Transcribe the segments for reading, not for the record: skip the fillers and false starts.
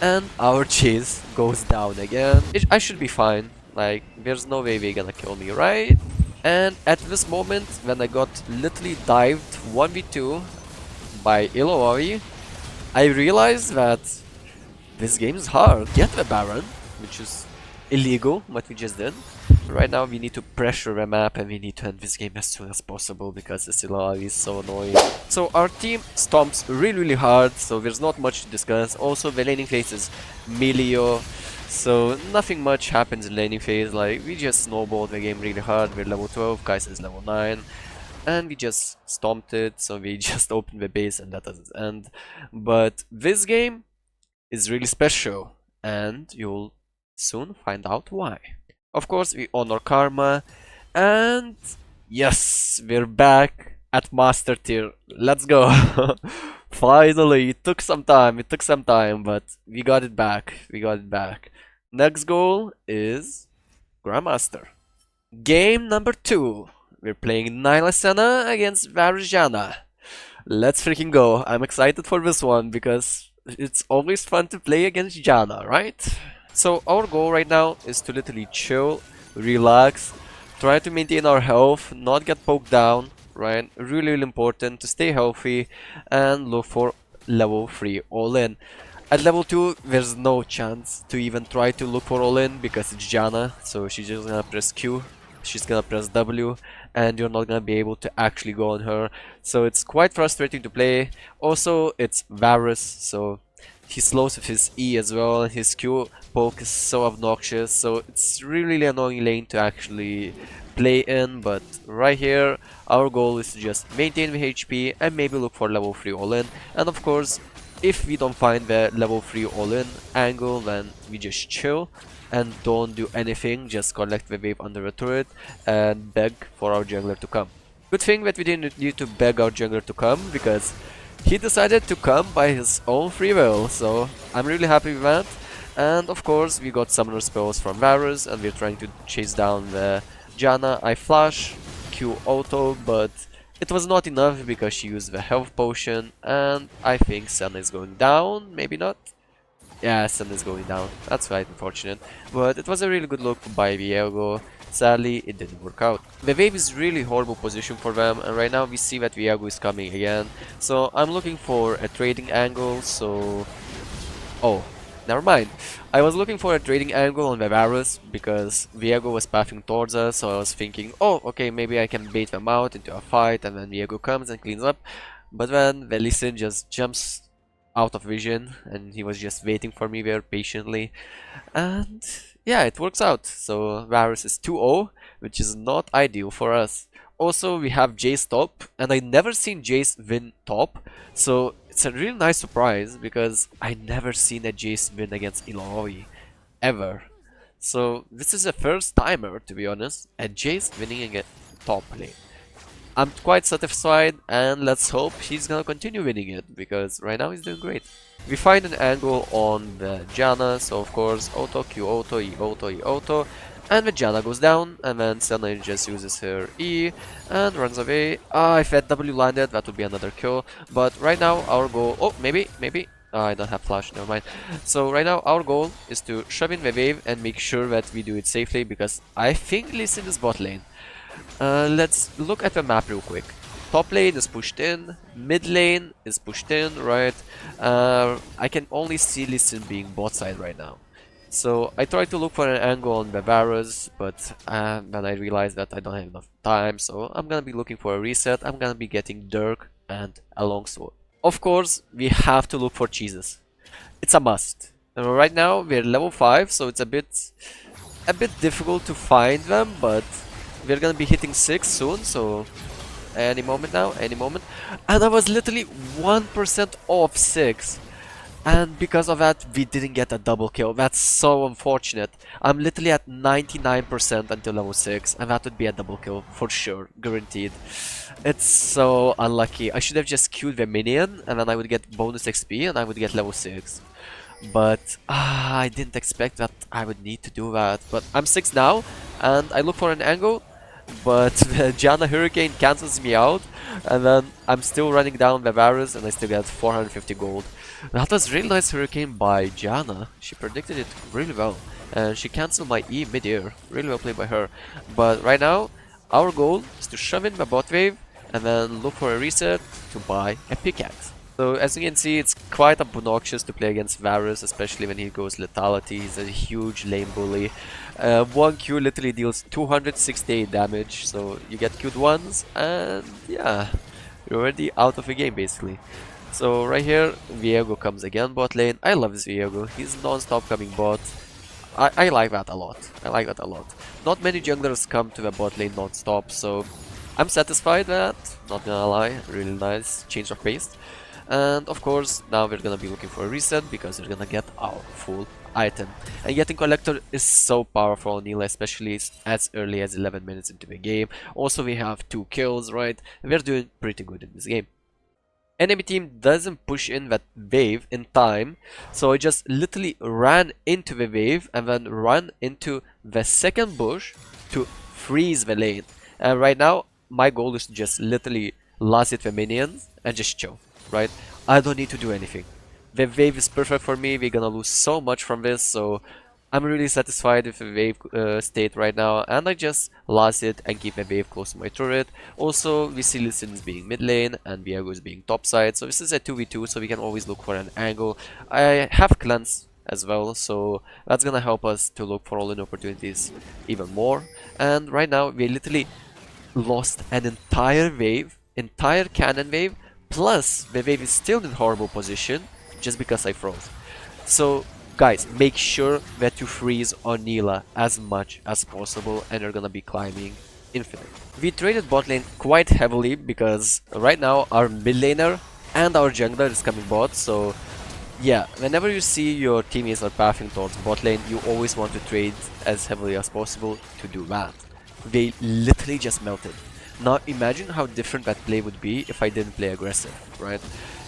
And our chase goes down again. I should be fine. Like, there's no way they're gonna kill me, right? And at this moment, when I got literally dived 1v2 by Illaoi, I realized that this game is hard. Get the Baron, which is illegal, what we just did. Right now we need to pressure the map and we need to end this game as soon as possible because this Illaoi is so annoying. So our team stomps really hard, so there's not much to discuss. Also the laning phase is Melio, so nothing much happens in laning phase. Like, we just snowballed the game really hard. We're level 12, Kai'Sa is level 9. And we just stomped it, so we just opened the base and that doesn't end. But this game is really special, and you'll soon find out why. Of course, we honor Karma, and yes, we're back at Master Tier. Let's go! Finally, it took some time, but we got it back. Next goal is Grandmaster. Game number 2. We're playing Nilah against Varujana. Let's freaking go. I'm excited for this one because it's always fun to play against Janna, right? So our goal right now is to literally chill, relax, try to maintain our health, not get poked down, right? Really important to stay healthy and look for level 3 all-in. At level 2, there's no chance to even try to look for all-in because it's Janna, so she's just gonna press Q, she's gonna press W, and you're not gonna be able to actually go on her. So it's quite frustrating to play. Also, it's Varus, so he slows with his E as well, and his Q poke is so obnoxious, so it's really annoying lane to actually play in. But right here, our goal is to just maintain the HP and maybe look for level 3 all-in. And of course, if we don't find the level 3 all-in angle, then we just chill and don't do anything, just collect the wave under the turret and beg for our jungler to come. Good thing that we didn't need to beg our jungler to come, because he decided to come by his own free will, so I'm really happy with that. And of course we got summoner spells from Varus and we're trying to chase down the Janna. I flash, Q auto, but it was not enough because she used the health potion, and I think Senna is going down, maybe not. Yeah, Sun is going down. That's quite unfortunate. But it was a really good look by Viego. Sadly, it didn't work out. The wave is really horrible position for them, and right now we see that Viego is coming again. So I'm looking for a trading angle, so... Oh, never mind. I was looking for a trading angle on the Varus because Viego was pathing towards us, so I was thinking, oh, okay, maybe I can bait them out into a fight, and then Viego comes and cleans up. But then the Lee Sin just jumps out of vision and he was just waiting for me there patiently, and yeah, it works out. So Varus is 2-0, which is not ideal for us. Also, we have Jace top, and I never seen Jace win top, so it's a really nice surprise because I never seen a Jace win against Illaoi ever. So this is a first timer, to be honest, a Jace winning against top lane. I'm quite satisfied, and let's hope he's gonna continue winning it, because right now he's doing great. We find an angle on the Janna, so of course auto, Q auto, E auto, E auto, and the Janna goes down, and then Senna just uses her E and runs away. Ah, if that W landed, that would be another kill. But right now our goal... Oh, maybe. I don't have flash, never mind. So right now our goal is to shove in the wave and make sure that we do it safely, because I think Lee Sin is bot lane. Let's look at the map real quick. Top lane is pushed in, mid lane is pushed in, right? I can only see Lee Sin being bot side right now. So I tried to look for an angle on the Varus, but then I realized that I don't have enough time, so I'm gonna be looking for a reset. I'm gonna be getting Dirk and a longsword. Of course, we have to look for cheeses. It's a must. Right now we're level 5, so it's a bit difficult to find them, but we're gonna be hitting 6 soon, so any moment now, any moment. And I was literally 1% off 6. And because of that, we didn't get a double kill. That's so unfortunate. I'm literally at 99% until level 6, and that would be a double kill for sure, guaranteed. It's so unlucky. I should have just queued the minion, and then I would get bonus XP, and I would get level 6. But I didn't expect that I would need to do that. But I'm 6 now, and I look for an angle. but the Janna Hurricane cancels me out, and then I'm still running down the Varus, and I still get 450 gold. That was really nice Hurricane by Janna. She predicted it really well, and she cancelled my E mid-air. Really well played by her. But right now, our goal is to shove in the bot wave, and then look for a reset to buy a pickaxe. So as you can see, it's quite obnoxious to play against Varus, especially when he goes lethality. He's a huge lane bully. 1Q literally deals 268 damage, so you get Q'd once, and yeah, you're already out of the game basically. So right here, Viego comes again bot lane. I love this Viego. He's non-stop coming bot. I like that a lot. I like that a lot. Not many junglers come to the bot lane non-stop, so I'm satisfied with that. Not gonna lie, really nice change of pace. And of course, now we're gonna be looking for a reset because we're gonna get our full item. And getting Collector is so powerful on Nilah, especially as early as 11 minutes into the game. Also, we have 2 kills, right? We're doing pretty good in this game. Enemy team doesn't push in that wave in time, so I just literally ran into the wave and then run into the second bush to freeze the lane. And right now, my goal is to just literally last hit the minions and just chill. Right? I don't need to do anything. The wave is perfect for me. We're gonna lose so much from this, so I'm really satisfied with the wave state right now, and I just last it and keep the wave close to my turret. Also, we see Listen is being mid lane and Viego is being top side, so this is a 2v2, so we can always look for an angle. I have cleanse as well, so that's gonna help us to look for all in opportunities even more. And right now, we literally lost an entire wave, entire cannon wave. Plus, the wave is still in horrible position just because I froze. So, guys, make sure that you freeze on Nilah as much as possible, and you're gonna be climbing infinite. We traded bot lane quite heavily because right now our mid laner and our jungler is coming bot, so yeah, whenever you see your teammates are pathing towards bot lane, you always want to trade as heavily as possible to do that. They literally just melted. Now imagine how different that play would be if I didn't play aggressive, right?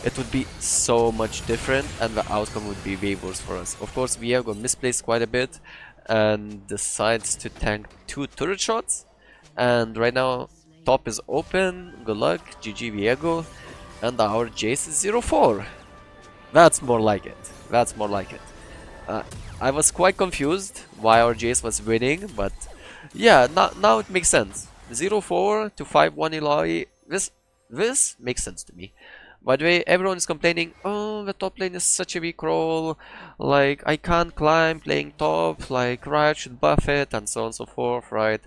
It would be so much different and the outcome would be way worse for us. Of course, Viego misplaced quite a bit and decides to tank 2 turret shots. And right now, top is open. Good luck, GG Viego. And our Jace is 0-4. That's more like it. That's more like it. I was quite confused why our Jace was winning, but yeah, now it makes sense. 0-4 to 5-1 Illaoi. This makes sense to me. By the way, everyone is complaining, oh, the top lane is such a weak role, like, I can't climb playing top, like, Riot should buff it, and so on and so forth, right?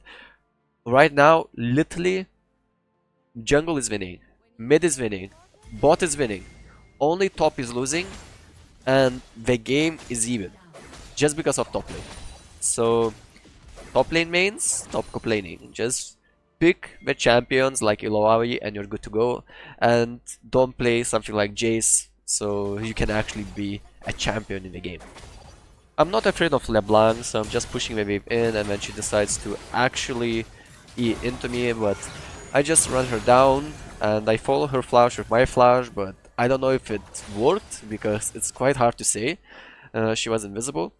Right now, literally, jungle is winning, mid is winning, bot is winning, only top is losing, and the game is even, just because of top lane. So, top lane mains, stop complaining, just pick the champions like Illaoi and you're good to go, and don't play something like Jace so you can actually be a champion in the game. I'm not afraid of LeBlanc, so I'm just pushing the wave in, and then she decides to actually E into me, but I just run her down and I follow her flash with my flash, but I don't know if it worked because it's quite hard to say. She was invisible.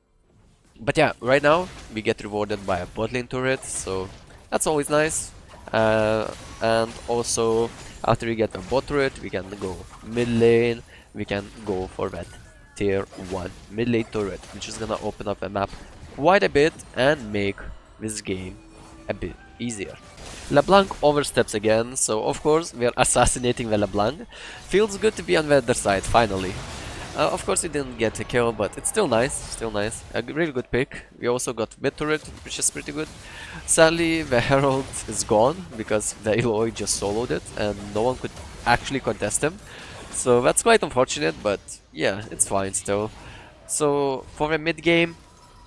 But yeah, right now we get rewarded by a bot lane turret, so that's always nice. And also, after we get a bot turret, we can go mid lane, we can go for that tier 1 mid lane turret, which is gonna open up the map quite a bit and make this game a bit easier. LeBlanc oversteps again, so of course we are assassinating the LeBlanc. Feels good to be on the other side, finally. Of course we didn't get a kill, but it's still nice, still nice. A really good pick. We also got mid turret, which is pretty good. Sadly, the Herald is gone because the Illaoi just soloed it and no one could actually contest him. So that's quite unfortunate, but yeah, it's fine still. So for the mid game,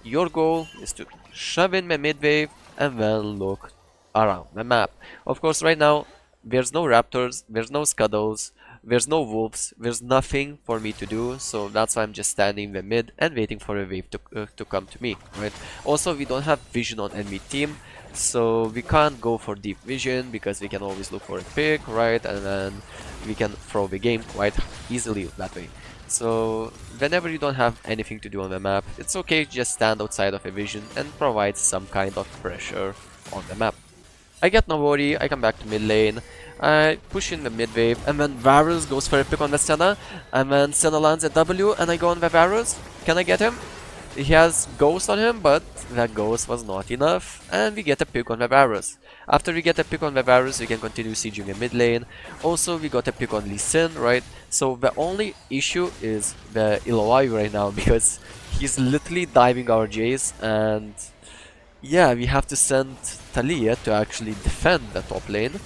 your goal is to shove in the mid wave and then look around the map. Of course, right now there's no raptors, there's no scuddles, there's no wolves, there's nothing for me to do, so that's why I'm just standing in the mid and waiting for a wave to come to me, right? Also, we don't have vision on enemy team, so we can't go for deep vision because we can always look for a pick, right? And then we can throw the game quite easily that way. So whenever you don't have anything to do on the map, it's okay to just stand outside of a vision and provide some kind of pressure on the map. I get no worry, I come back to mid lane, I push in the mid wave, and then Varus goes for a pick on the Senna, and then Senna lands a W, and I go on the Varus. Can I get him? He has Ghost on him, but that Ghost was not enough, and we get a pick on the Varus. After we get a pick on the Varus, we can continue sieging the mid lane. Also, we got a pick on Lee Sin, right? So the only issue is the Illaoi right now, because he's literally diving our Jace, and yeah, we have to send Talia to actually defend the top lane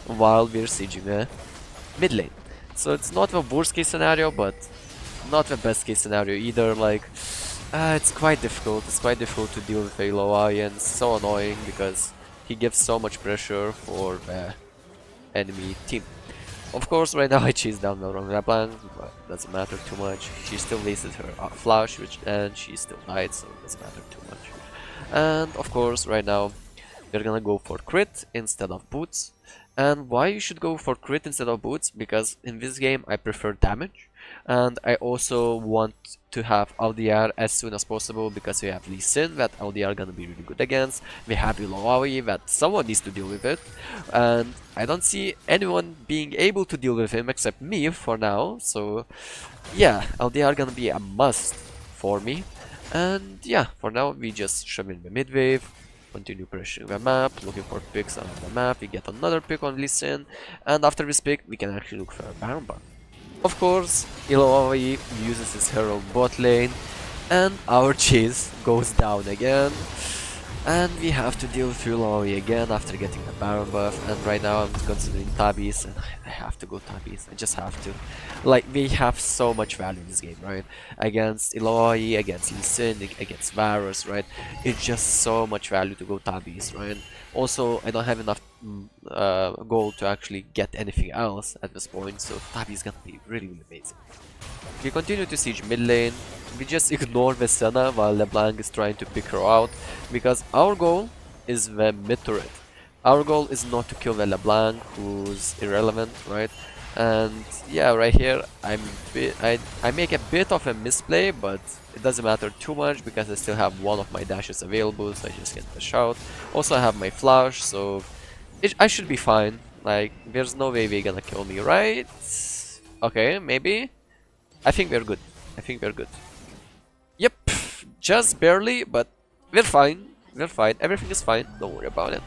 while we're sieging the mid lane. So it's not the worst case scenario, but not the best case scenario either. Like, it's quite difficult. It's quite difficult to deal with Illaoi, and it's so annoying because he gives so much pressure for the enemy team. Of course, right now I chase down the wrong LeBlanc, but doesn't matter too much. She still wasted her flash, and she still died, so it doesn't matter too much. And of course, right now we're gonna go for crit instead of boots. And why you should go for crit instead of boots? Because in this game I prefer damage, and I also want to have LDR as soon as possible, because we have Lee Sin that LDR gonna be really good against. We have Illaoi that someone needs to deal with it, and I don't see anyone being able to deal with him except me for now. So yeah, LDR gonna be a must for me. And yeah, for now we just shove in the mid wave, continue pressuring the map, looking for picks on the map. We get another pick on Lee Sin, and after this pick we can actually look for a Baron buff. Of course, Illaoi uses his Herald bot lane, and our chase goes down again. And we have to deal with Illaoi again after getting the Baron buff, and right now I'm considering Tabis, and I have to go Tabis. I just have to. Like, we have so much value in this game, right? Against Illaoi, against Lee Sin, against Varus, right? It's just so much value to go Tabis, right? Also, I don't have enough gold to actually get anything else at this point, so Tabis is gonna be really, really amazing. We continue to siege mid lane. We just ignore the Senna while LeBlanc is trying to pick her out, because our goal is the mid turret. Our goal is not to kill the LeBlanc, who's irrelevant, right? And yeah, right here I make a bit of a misplay, but it doesn't matter too much because I still have one of my dashes available, so I just get the shout. Also I have my flash, so I should be fine. Like, there's no way they're gonna kill me, right? Okay, maybe. I think we're good. I think we're good. Yep, just barely, but we're fine. We're fine. Everything is fine. Don't worry about it.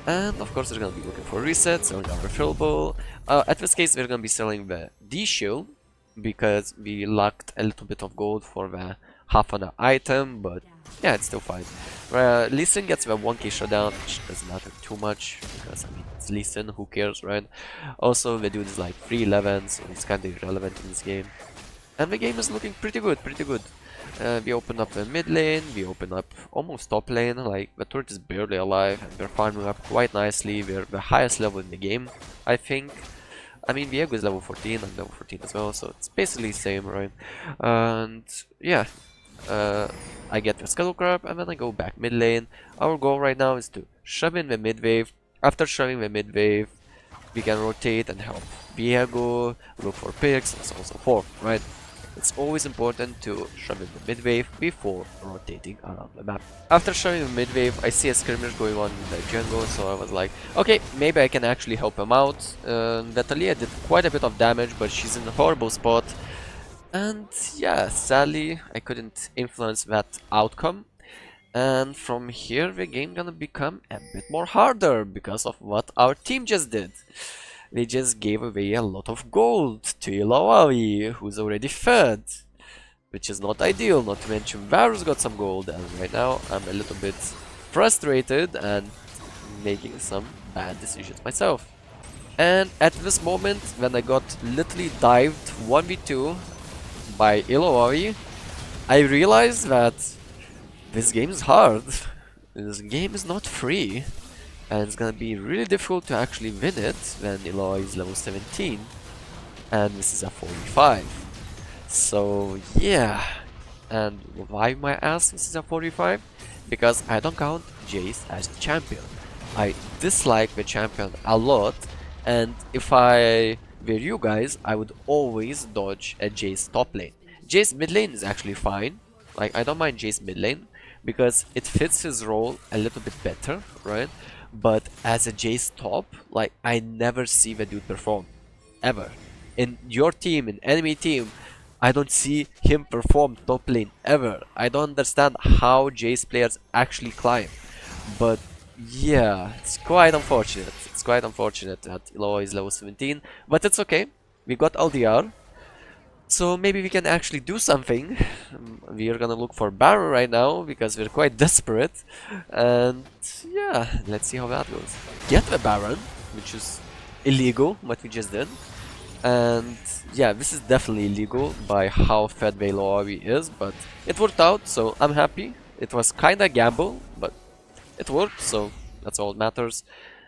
And of course, we're gonna be looking for resets, selling our refillable. At this case, we're gonna be selling the D shield because we lacked a little bit of gold for the half an item, but yeah, it's still fine. Lee Sin gets the 1k shutdown, which doesn't matter too much because I mean it's Lee Sin, who cares, right? Also, the dude is like 311, so he's kind of irrelevant in this game. And the game is looking pretty good, pretty good. We open up the mid lane, we open up almost top lane, like the turret is barely alive, and we're farming up quite nicely. We're the highest level in the game, I think. I mean, Viego is level 14, I'm level 14 as well, so it's basically the same, right? And yeah, I get the Scuttle Crab, and then I go back mid lane. Our goal right now is to shove in the mid wave. After shoving the mid wave, we can rotate and help Viego, look for picks, and so on and so forth, right? It's always important to shove in the mid wave before rotating around the map. After shoving the mid wave, I see a skirmish going on in the jungle, so I was like, okay, maybe I can actually help him out. Natalia did quite a bit of damage, but she's in a horrible spot. And yeah, sadly, I couldn't influence that outcome. And from here, the game gonna become a bit more harder because of what our team just did. They just gave away a lot of gold to Illaoi, who's already fed, which is not ideal, not to mention Varus got some gold, and right now I'm a little bit frustrated and making some bad decisions myself. And at this moment, when I got literally dived 1v2 by Illaoi, I realized that this game is hard. This game is not free. And it's gonna be really difficult to actually win it when Illaoi is level 17 and this is a 45. So yeah, and why my ass this is a 45? Because I don't count Jace as the champion. I dislike the champion a lot, and if I were you guys, I would always dodge a Jace top lane. Jace mid lane is actually fine. Like, I don't mind Jace mid lane because it fits his role a little bit better, right? but as a Jace top, like I never see the dude perform ever. In your team, in enemy team, I don't see him perform top lane ever. I don't understand how Jace players actually climb. But yeah, it's quite unfortunate. It's quite unfortunate that Illaoi is level 17, but it's okay. We got LDR, so maybe we can actually do something. We are gonna look for Baron right now because we're quite desperate. And yeah, let's see how that goes. Get the Baron, which is illegal, what we just did. And yeah, this is definitely illegal by how fed Illaoi is, but it worked out, so I'm happy. It was kinda gamble, but it worked, so that's all that matters.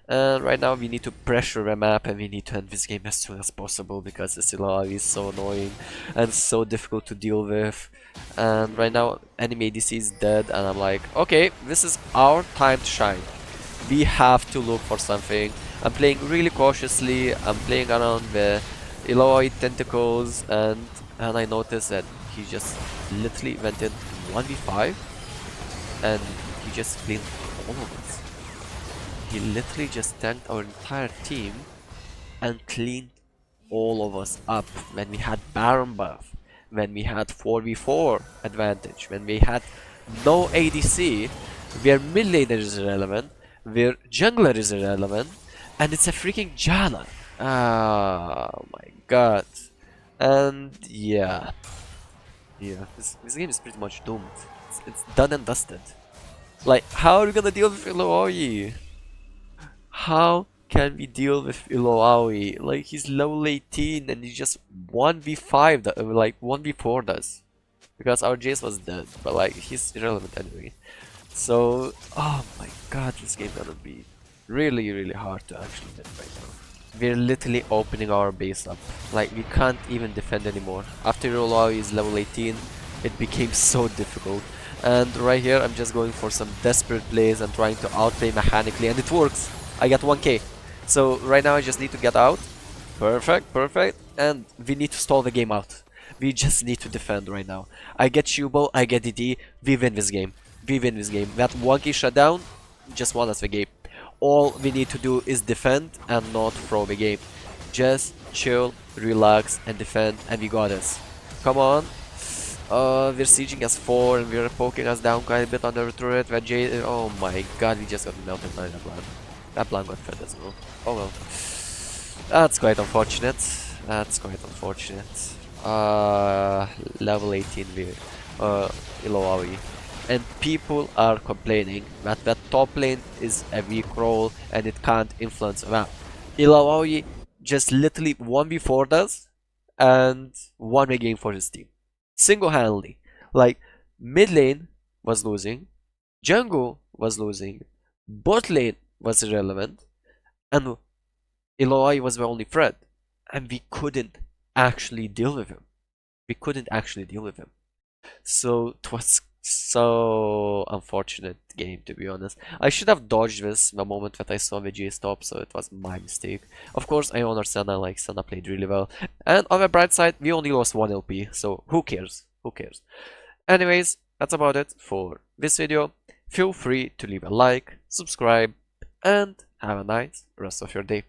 And right now we need to pressure the map and we need to end this game as soon as possible because this Illaoi is so annoying and so difficult to deal with. And right now enemy ADC is dead and I'm like, okay, this is our time to shine. We have to look for something. I'm playing really cautiously, I'm playing around the Illaoi tentacles and I noticed that he just literally went in 1v5 and he just cleaned all of us. He literally just tanked our entire team and cleaned all of us up when we had Baron buff, when we had 4v4 advantage, when we had no ADC, where mid laner is irrelevant, where jungler is irrelevant, and it's a freaking Jana. Oh my god. And yeah, this game is pretty much doomed. It's done and dusted. Like, how are we gonna deal with Illaoi? How can we deal with Illaoi? Like, he's level 18 and he just 1v5, like 1v4 does. Because our Jace was dead, but like, he's irrelevant anyway. So, oh my god, this game gonna be really, really hard to actually win right now. We're literally opening our base up. Like, we can't even defend anymore. After Illaoi is level 18, it became so difficult. And right here, I'm just going for some desperate plays and trying to outplay mechanically, and it works. I got 1k. So right now I just need to get out. Perfect, perfect. And we need to stall the game out. We just need to defend right now. I get Shubo, I get DD, we win this game. We win this game. That 1k shutdown just won us the game. All we need to do is defend and not throw the game. Just chill, relax and defend and we got this. Come on. We're sieging us 4 and we're poking us down quite a bit on the turret. Oh my god, we just got melted by that plan. That plan got fed as well. Oh well. That's quite unfortunate. That's quite unfortunate. Level 18 Illaoi. And people are complaining that that top lane is a weak role and it can't influence the map. Illaoi just literally 1v4 does and won a game for his team. Single-handedly. Like, mid lane was losing, jungle was losing, bot lane was irrelevant, and Illaoi was the only threat. And we couldn't actually deal with him. We couldn't actually deal with him. So it was so unfortunate game, to be honest. I should have dodged this the moment that I saw the G stop, so it was my mistake. Of course, I honor Senna, like Senna played really well. And on the bright side, we only lost 1 LP, so who cares? Who cares? Anyways, that's about it for this video. Feel free to leave a like, subscribe, and have a nice rest of your day.